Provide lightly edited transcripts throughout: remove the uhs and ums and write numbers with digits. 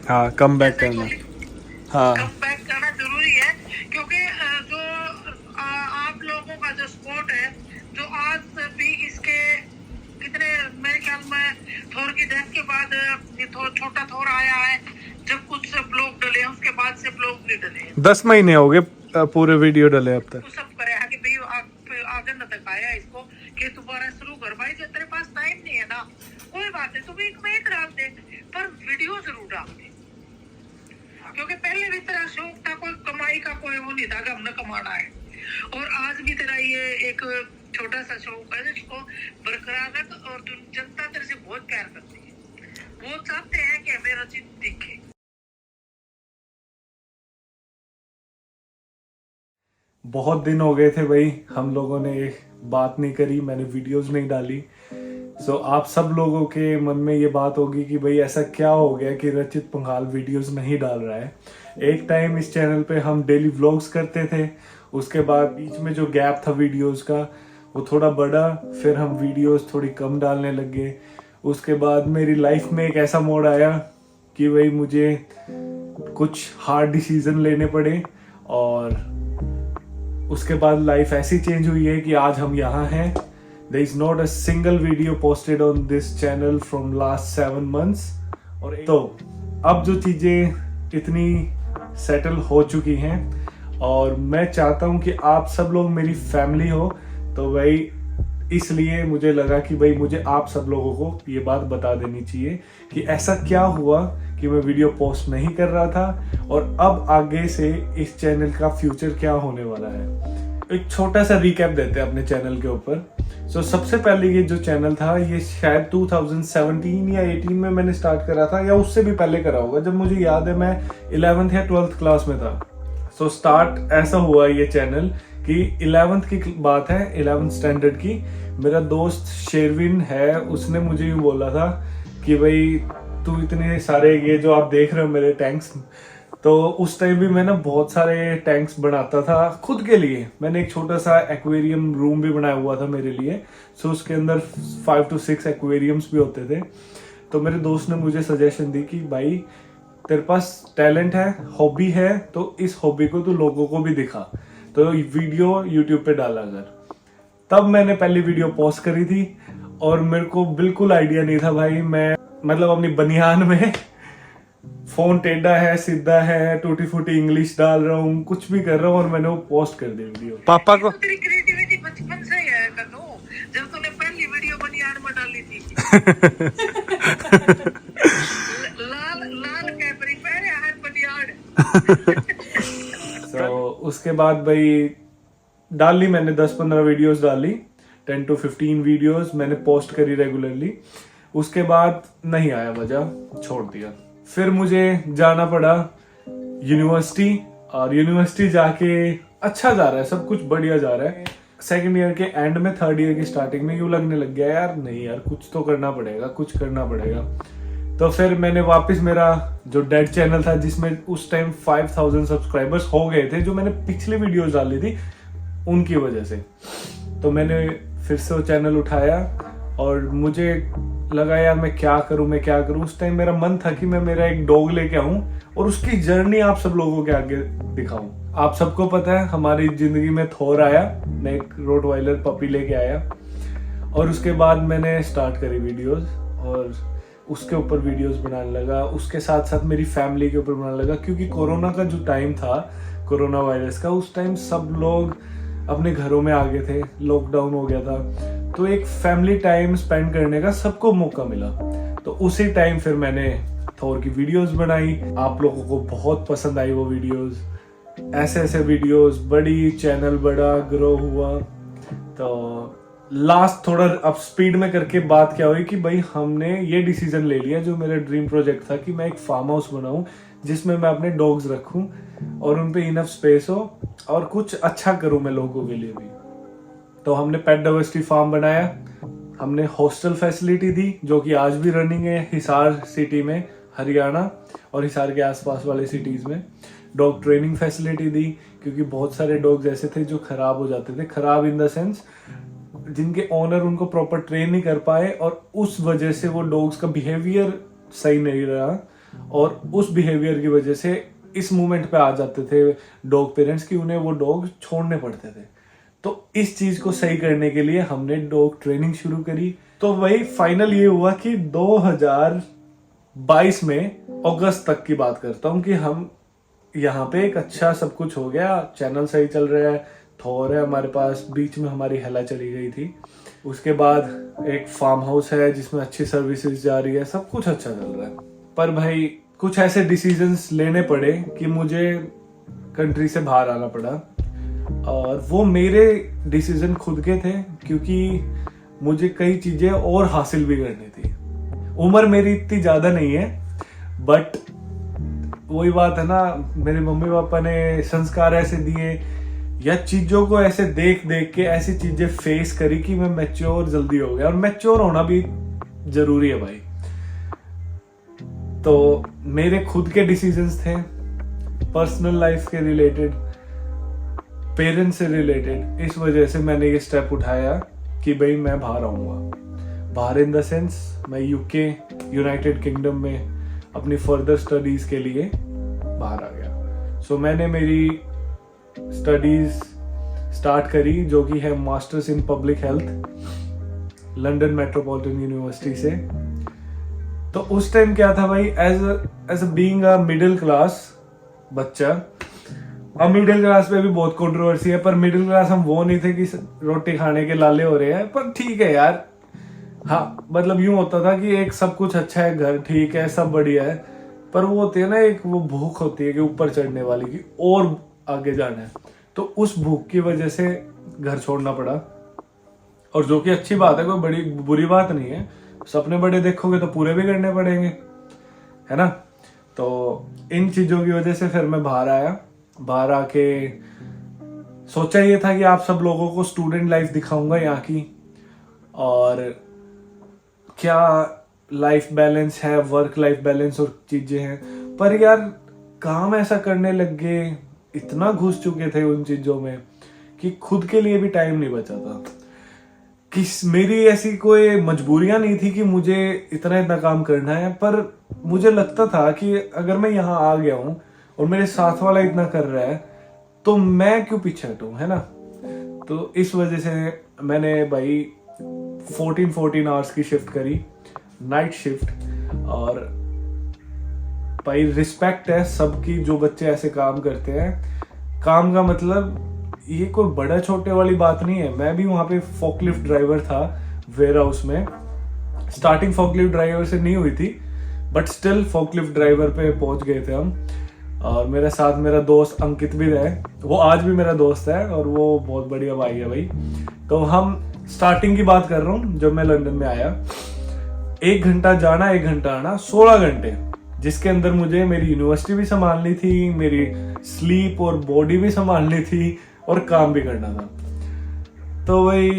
हाँ come back करना। हाँ कम बैक करना जरूरी है, क्योंकि जो आप लोगों का जो सपोर्ट है, जो आज भी इसके कितने, मेरे ख्याल में थोर की डेथ के बाद ये छोटा थोर आया है, जब कुछ ब्लॉग डले हैं, उसके बाद से ब्लॉग नहीं डले हैं। 10 महीने हो गए पूरे वीडियो डले अब तक। तो सब करे है कि भाई आगे न तक आया इसको कि दोबारा शुरू कर भाई, जब तेरे पास टाइम नहीं है ना, कोई बात नहीं, तुम एक में एक डाल दे, पर वीडियो जरूर डाल दे, क्योंकि पहले भी तेरा शौक था, कोई कमाई का कोई वो नहीं था कि हमने कमाना है, और आज भी तेरा ये एक छोटा सा शौक है जिसको बरकरार रख, और जनता तेरे से बहुत प्यार करती है, वो चाहते हैं कि मेरा चित दिखे। बहुत दिन हो गए थे भाई, हम लोगों ने बात नहीं करी, मैंने वीडियोस नहीं डाली। सो आप सब लोगों के मन में ये बात होगी कि भाई ऐसा क्या हो गया कि रचित पंघाल वीडियोस नहीं डाल रहा है। एक टाइम इस चैनल पे हम डेली व्लॉग्स करते थे, उसके बाद बीच में जो गैप था वीडियोस का वो थोड़ा बढ़ा, फिर हम वीडियोस थोड़ी कम डालने लगे। उसके बाद मेरी लाइफ में एक ऐसा मोड़ आया कि भाई मुझे कुछ हार्ड डिसीजन लेने पड़े, और उसके बाद लाइफ ऐसी चेंज हुई है कि आज हम यहाँ हैं। There is not a single video posted on this channel from last 7 months। और तो अब जो चीज़ें इतनी सेटल हो चुकी हैं, और मैं चाहता हूँ कि आप सब लोग मेरी फैमिली हो, तो भाई इसलिए मुझे लगा कि भाई मुझे आप सब लोगों को ये बात बता देनी चाहिए कि ऐसा क्या हुआ कि मैं वीडियो पोस्ट नहीं कर रहा था, और अब आगे से इस चैनल का फ्यूचर क्या होने वाला है। एक छोटा सा रिकैप देते हैं अपने चैनल के ऊपर। सबसे पहले ये जो चैनल था ये शायद 2017 या 18 में मैंने स्टार्ट करा था, या उससे भी पहले करा होगा, जब मुझे याद है मैं 11th या 12th क्लास में था। स्टार्ट ऐसा हुआ ये चैनल कि 11th की बात है, 11th स्टैंडर्ड की। मेरा दोस्त शेरविन है, उसने मुझे यूँ बोला था कि भाई तू इतने सारे ये जो आप देख रहे हो मेरे टैंक्स, तो उस टाइम भी मैं ना बहुत सारे टैंक्स बनाता था खुद के लिए। मैंने एक छोटा सा एक्वेरियम रूम भी बनाया हुआ था मेरे लिए। उसके अंदर 5 to 6 एक्वेरियम्स भी होते थे। तो मेरे दोस्त ने मुझे सजेशन दी कि भाई तेरे पास टैलेंट है, हॉबी है, तो इस हॉबी को तू लोगों को भी दिखा, तो वीडियो यूट्यूब पे डाला कर। तब मैंने पहली वीडियो पोस्ट करी थी, और मेरे को बिल्कुल आइडिया नहीं था भाई, मैं मतलब अपनी बनियान में फोन टेढ़ा है, सीधा है, टूटी फूटी इंग्लिश डाल रहा हूँ, कुछ भी कर रहा हूँ, और मैंने वो पोस्ट कर दी वीडियो। पापा को तेरी क्रिएटिविटी बचपन से ही है कन्नू, जब तूने पहली वीडियो बनियान में डाली थी। लाल लाल कैपरी पहने हर बनियान। तो उसके बाद भाई डाली मैंने 10-15 वीडियोस डाली, 10 to 15 वीडियोस मैंने पोस्ट करी रेगुलरली। उसके बाद नहीं आया, वजह छोड़ दिया। फिर मुझे जाना पड़ा यूनिवर्सिटी, और यूनिवर्सिटी जाके अच्छा जा रहा है, सब कुछ बढ़िया जा रहा है। सेकंड ईयर के एंड में, थर्ड ईयर की स्टार्टिंग में यूँ लगने लग गया यार नहीं यार कुछ तो करना पड़ेगा, कुछ करना पड़ेगा। तो फिर मैंने वापस मेरा जो डेड चैनल था, जिसमें उस टाइम 5000 सब्सक्राइबर्स हो गए थे, जो मैंने पिछले वीडियोस डाली थी उनकी वजह से, तो मैंने फिर से वो चैनल उठाया, और मुझे लगा यार मैं क्या करूं। उस टाइम मेरा मन था कि मैं मेरा एक डॉग लेके आऊं और उसकी जर्नी आप सब लोगों के आगे दिखाऊं। आप सबको पता है हमारी जिंदगी में थोर आया, मैं एक रोटवाइलर पपी लेके आया, और उसके बाद मैंने स्टार्ट करी वीडियोस, और उसके ऊपर वीडियोस बनाने लगा। उसके साथ साथ मेरी फैमिली के ऊपर बनाने लगा, क्योंकि कोरोना का जो टाइम था, कोरोना वायरस का, उस टाइम सब लोग अपने घरों में आ गए थे, लॉकडाउन हो गया था, तो एक फैमिली टाइम स्पेंड करने का सबको मौका मिला। तो उसी टाइम फिर मैंने थोर की वीडियोस बनाई, आप लोगों को बहुत पसंद आई वो वीडियोस। ऐसे वीडियोस बड़ी, चैनल बड़ा ग्रो हुआ। तो लास्ट थोड़ा अब स्पीड में करके बात क्या हुई कि भाई हमने ये डिसीजन ले लिया, जो मेरा ड्रीम प्रोजेक्ट था कि मैं एक फार्म हाउस बनाऊं जिसमें मैं अपने डॉग्स रखूं और उन पे इनफ स्पेस हो, और कुछ अच्छा करूं मैं लोगों के लिए भी। तो हमने पेट डाइवर्सिटी फार्म बनाया, हमने हॉस्टल फैसिलिटी दी जो कि आज भी रनिंग है हिसार सिटी में, हरियाणा और हिसार के आसपास वाले सिटीज में। डॉग ट्रेनिंग फैसिलिटी दी, क्योंकि बहुत सारे डॉग्स ऐसे थे जो खराब हो जाते थे, खराब इन द सेंस जिनके ओनर उनको प्रॉपर ट्रेन नहीं कर पाए, और उस वजह से वो डॉग्स का बिहेवियर सही नहीं रहा, और उस बिहेवियर की वजह से इस मोमेंट पे आ जाते थे डॉग पेरेंट्स कि उन्हें वो डॉग छोड़ने पड़ते थे। तो इस चीज को सही करने के लिए हमने डॉग ट्रेनिंग शुरू करी। तो वही फाइनल ये हुआ कि 2022 में अगस्त तक की बात करता हूँ कि हम यहाँ पे एक अच्छा सब कुछ हो गया, चैनल सही चल रहा है, थॉर है हमारे पास, बीच में हमारी हेला चली गई थी, उसके बाद एक फार्म हाउस है जिसमें अच्छी सर्विसेज जा रही है, सब कुछ अच्छा चल रहा है। पर भाई कुछ ऐसे डिसीजंस लेने पड़े कि मुझे कंट्री से बाहर आना पड़ा, और वो मेरे डिसीजन खुद के थे क्योंकि मुझे कई चीजें और हासिल भी करनी थी। उम्र मेरी इतनी ज्यादा नहीं है, बट वही बात है ना, मेरे मम्मी पापा ने संस्कार ऐसे दिए या चीजों को ऐसे देख देख के ऐसी चीजें फेस करी कि मैं मैच्योर जल्दी हो गया, और मैच्योर होना भी जरूरी है भाई। तो मेरे खुद के डिसीजंस थे, पर्सनल लाइफ के रिलेटेड, पेरेंट्स से रिलेटेड, इस वजह से मैंने ये स्टेप उठाया कि भाई मैं बाहर आऊंगा। बाहर इन द सेंस मैं यूके, यूनाइटेड किंगडम में अपनी फर्दर स्टडीज के लिए बाहर आ गया। सो मैंने मेरी स्टडीज स्टार्ट करी जो कि है masters in public health London Metropolitan University से। तो उस टाइम क्या था भाई, as being a middle class बच्चा, अब मिडिल क्लास में भी बहुत कंट्रोवर्सी है, पर मिडिल क्लास हम वो नहीं थे कि रोटी खाने के लाले हो रहे हैं, पर ठीक है यार। हाँ मतलब यूं होता था कि एक सब कुछ अच्छा है, घर ठीक है, सब बढ़िया है, पर वो होती है ना एक वो भूख होती है कि ऊपर चढ़ने वाली की और आगे जाना है। तो उस भूख की वजह से घर छोड़ना पड़ा, और जो कि अच्छी बात है, कोई बड़ी बुरी बात नहीं है। सपने बड़े देखोगे तो पूरे भी करने पड़ेंगे, है ना। तो इन चीजों की वजह से फिर मैं बाहर आया। बाहर आके सोचा ये था कि आप सब लोगों को स्टूडेंट लाइफ दिखाऊंगा यहाँ की, और क्या लाइफ बैलेंस है, वर्क लाइफ बैलेंस और चीजें हैं। पर यार काम ऐसा करने लग गए, इतना घुस चुके थे उन चीजों में कि खुद के लिए भी टाइम नहीं बचा था। कि मेरी ऐसी कोई मजबूरियां नहीं थी कि मुझे इतना इतना काम करना है, पर मुझे लगता था कि अगर मैं यहाँ आ गया हूँ और मेरे साथ वाला इतना कर रहा है तो मैं क्यों पीछे हटूं, है ना। तो इस वजह से मैंने भाई 14 आवर्स की शिफ्ट करी, नाइट शिफ्ट। और भाई रिस्पेक्ट है सबकी जो बच्चे ऐसे काम करते हैं। काम का मतलब ये कोई बड़ा छोटे वाली बात नहीं है। मैं भी वहां पे फोकलिफ्ट ड्राइवर था वेयर हाउस में। स्टार्टिंग फोकलिफ्ट ड्राइवर से नहीं हुई थी, बट स्टिल फोकलिफ्ट ड्राइवर पे पहुंच गए थे हम। और मेरे साथ मेरा दोस्त अंकित भी रहे, वो आज भी मेरा दोस्त है और वो बहुत बढ़िया भाई है भाई। तो हम स्टार्टिंग की बात कर रहा हूँ, जब मैं लंदन में आया, 1 घंटा जाना 1 घंटा आना, 16 घंटे, जिसके अंदर मुझे मेरी यूनिवर्सिटी भी संभालनी थी, मेरी स्लीप और बॉडी भी संभालनी थी और काम भी करना था। तो भाई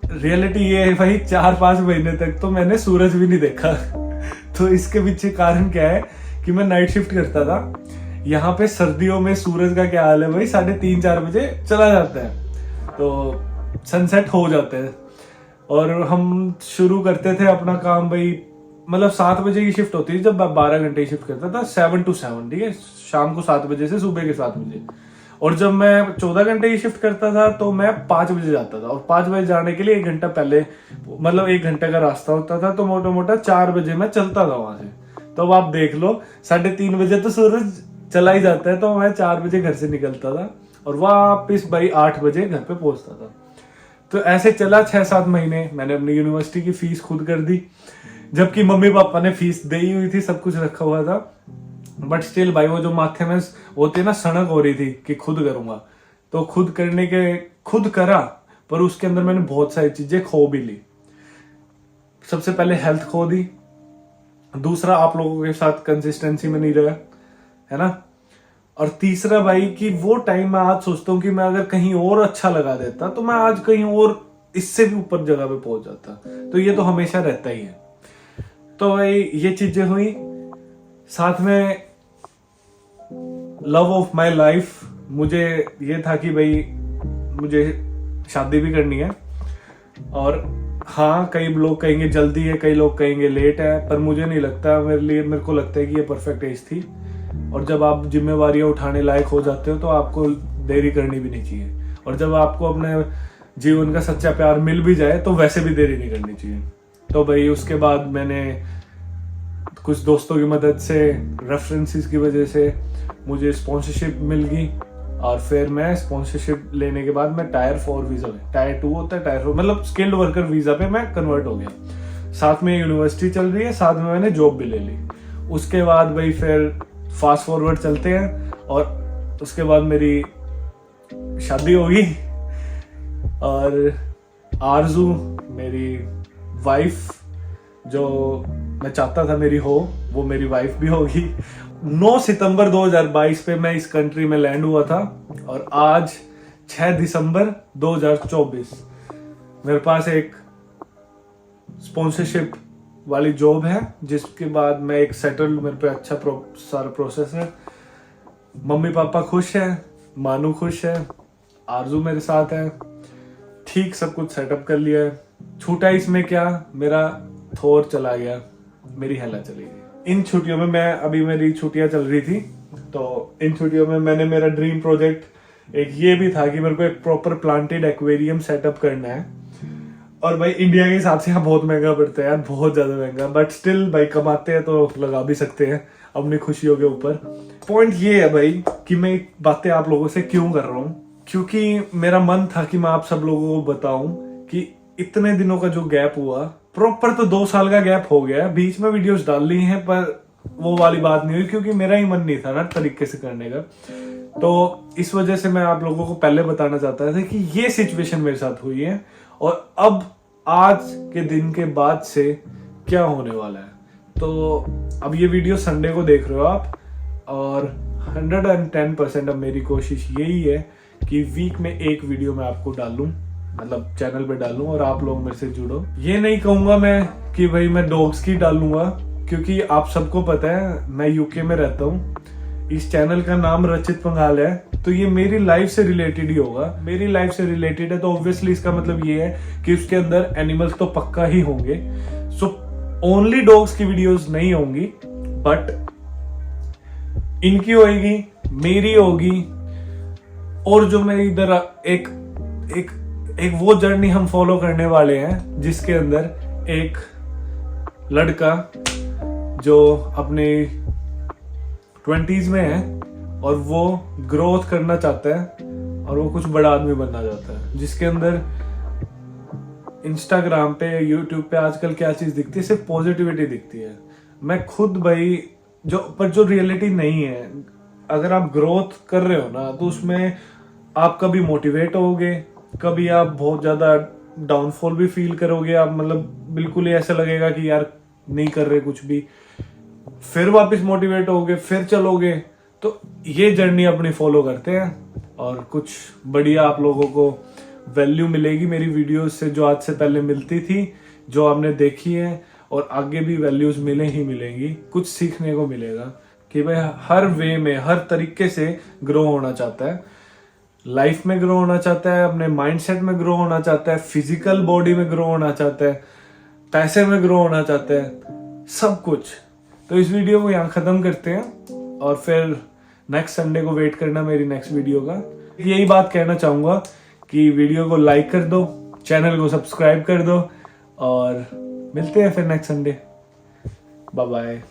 रियलिटी ये है भाई, 4-5 महीने तक तो मैंने सूरज भी नहीं देखा। तो इसके पीछे कारण क्या है कि मैं नाइट शिफ्ट करता था। यहाँ पे सर्दियों में सूरज का क्या हाल है भाई, 3:30-4 बजे चला जाता है, तो सनसेट हो जाता है। और हम शुरू करते थे अपना काम भाई, मतलब 7 बजे की शिफ्ट होती थी जब 12 घंटे की शिफ्ट करता था, 7 to 7, ठीक है, शाम को 7 बजे से सुबह के 7 बजे। और जब मैं 14 घंटे की शिफ्ट करता था तो मैं 5 बजे जाता था, और 5 बजे जाने के लिए 1 घंटा पहले, मतलब 1 घंटे का रास्ता होता था, तो मोटा मोटा 4 बजे मैं चलता था वहां से। तो अब आप देख लो, 3:30 बजे तो सूरज चला ही जाता है, तो मैं 4 बजे घर से निकलता था और वापिस भाई 8 बजे घर पे पहुंचता था। तो ऐसे चला 6-7 महीने। मैंने अपनी यूनिवर्सिटी की फीस खुद कर दी, जबकि मम्मी पापा ने फीस दी हुई थी, सब कुछ रखा हुआ था, बट स्टिल भाई वो जो माथे में होती है ना सनक हो रही थी कि खुद करूंगा, तो खुद करने के खुद करा, पर उसके अंदर मैंने बहुत सारी चीजें खो भी ली। सबसे पहले हेल्थ खो दी, दूसरा आप लोगों के साथ कंसिस्टेंसी में नहीं रहा, है ना, और तीसरा भाई कि वो टाइम मैं आज सोचता हूँ कि मैं अगर कहीं और अच्छा लगा देता तो मैं आज कहीं और इससे भी ऊपर जगह पे पहुंच जाता। तो ये तो हमेशा रहता ही है। तो भाई ये चीजें हुई, साथ में लव ऑफ माय लाइफ, मुझे ये था कि भाई मुझे शादी भी करनी है, और हाँ, कई लोग कहेंगे जल्दी है, कई लोग कहेंगे लेट है, पर मुझे नहीं लगता। मेरे को लगता है कि ये परफेक्ट एज थी। और जब आप जिम्मेवारियां उठाने लायक हो जाते हो तो आपको देरी करनी भी नहीं चाहिए। और जब आपको अपने जीवन का सच्चा प्यार मिल भी जाए तो वैसे भी देरी नहीं करनी चाहिए। तो भाई उसके बाद मैंने कुछ दोस्तों की मदद से, रेफरेंसेस की वजह से मुझे स्पॉन्सरशिप मिल गई। और फिर मैं स्पॉन्सरशिप लेने के बाद मैं टायर 4 वीजा में, टायर 2 होता है, टायर 4 मतलब स्किल्ड वर्कर वीजा पे मैं कन्वर्ट हो गया। साथ में यूनिवर्सिटी चल रही है, साथ में मैंने जॉब भी ले ली। उसके बाद भाई फिर फास्ट फॉरवर्ड चलते हैं और उसके बाद मेरी शादी होगी और आरजू मेरी वाइफ, जो मैं चाहता था मेरी हो, वो मेरी वाइफ भी होगी। 9 सितंबर 2022 पे मैं इस कंट्री में लैंड हुआ था और आज 6 दिसंबर 2024 मेरे पास एक स्पॉन्सरशिप वाली जॉब है, जिसके बाद मैं एक सेटल, मेरे पे अच्छा सारा प्रोसेस है। मम्मी पापा खुश है, मानू खुश है, आरजू मेरे साथ है, ठीक सब कुछ सेटअप कर लिया है। छूटा इसमें क्या, मेरा थोर चला गया, मेरी हेला चली गई। इन छुट्टियों में मेरी छुट्टियां चल रही थी, तो इन छुट्टियों में मैंने मेरा ड्रीम प्रोजेक्ट एक ये भी था कि मेरे को एक प्रॉपर प्लांटेड एक्वेरियम सेटअप करना है। और भाई इंडिया के हिसाब से यहाँ बहुत महंगा पड़ता है यार, बहुत ज्यादा महंगा, बट स्टिल भाई कमाते हैं तो लगा भी सकते हैं अपनी खुशियों के ऊपर। पॉइंट ये है भाई कि मैं बातें आप लोगों से क्यों कर रहा हूँ, क्योंकि मेरा मन था कि मैं आप सब लोगों को बताऊं कि इतने दिनों का जो गैप हुआ, प्रॉपर तो 2 साल का गैप हो गया, बीच में वीडियोस डाल ली हैं, पर वो वाली बात नहीं हुई क्योंकि मेरा ही मन नहीं था ना तरीके से करने का। तो इस वजह से मैं आप लोगों को पहले बताना चाहता था कि ये सिचुएशन मेरे साथ हुई है और अब आज के दिन के बाद से क्या होने वाला है। तो अब ये वीडियो संडे को देख रहे हो आप, और 110% अब मेरी कोशिश यही है कि वीक में एक वीडियो मैं आपको डालूं, मतलब चैनल पे डालूं और आप लोग मेरे से जुड़ो। ये नहीं कहूंगा मैं कि भाई मैं डॉग्स की डालूंगा, क्योंकि आप सबको पता है मैं यूके में रहता हूँ। इस चैनल का नाम रचित पंघाल है, तो ये मेरी लाइफ से रिलेटेड ही होगा। मेरी लाइफ से रिलेटेड है तो ऑब्वियसली इसका मतलब ये है कि उसके अंदर एनिमल्स तो पक्का ही होंगे। सो ओनली डॉग्स की वीडियोस नहीं होंगी, बट इनकी होगी, मेरी होगी, और जो मैं इधर एक वो जर्नी हम फॉलो करने वाले हैं जिसके अंदर एक लड़का जो अपने 20s में है और वो ग्रोथ करना चाहता है और वो कुछ बड़ा आदमी बनना चाहता है, जिसके अंदर इंस्टाग्राम पे, यूट्यूब पे आजकल क्या चीज दिखती है, सिर्फ पॉजिटिविटी दिखती है। मैं खुद भाई जो रियलिटी नहीं है, अगर आप ग्रोथ कर रहे हो ना तो उसमें आप कभी मोटिवेट होगे, कभी आप बहुत ज्यादा डाउनफॉल भी फील करोगे। आप मतलब बिल्कुल ही ऐसा लगेगा कि यार नहीं कर रहे कुछ भी, फिर वापस मोटिवेट होगे, फिर चलोगे। तो ये जर्नी अपनी फॉलो करते हैं और कुछ बढ़िया आप लोगों को वैल्यू मिलेगी मेरी वीडियोस से, जो आज से पहले मिलती थी, जो आपने देखी है, और आगे भी वैल्यूज मिलेंगी। कुछ सीखने को मिलेगा कि भाई हर वे में, हर तरीके से ग्रो होना चाहता है, लाइफ में ग्रो होना चाहता है, अपने माइंडसेट में ग्रो होना चाहता है, फिजिकल बॉडी में ग्रो होना चाहता है, पैसे में ग्रो होना चाहता है, सब कुछ। तो इस वीडियो को यहाँ खत्म करते हैं और फिर नेक्स्ट संडे को वेट करना मेरी नेक्स्ट वीडियो का। यही बात कहना चाहूंगा कि वीडियो को लाइक कर दो, चैनल को सब्सक्राइब कर दो, और मिलते हैं फिर नेक्स्ट संडे। Bye bye.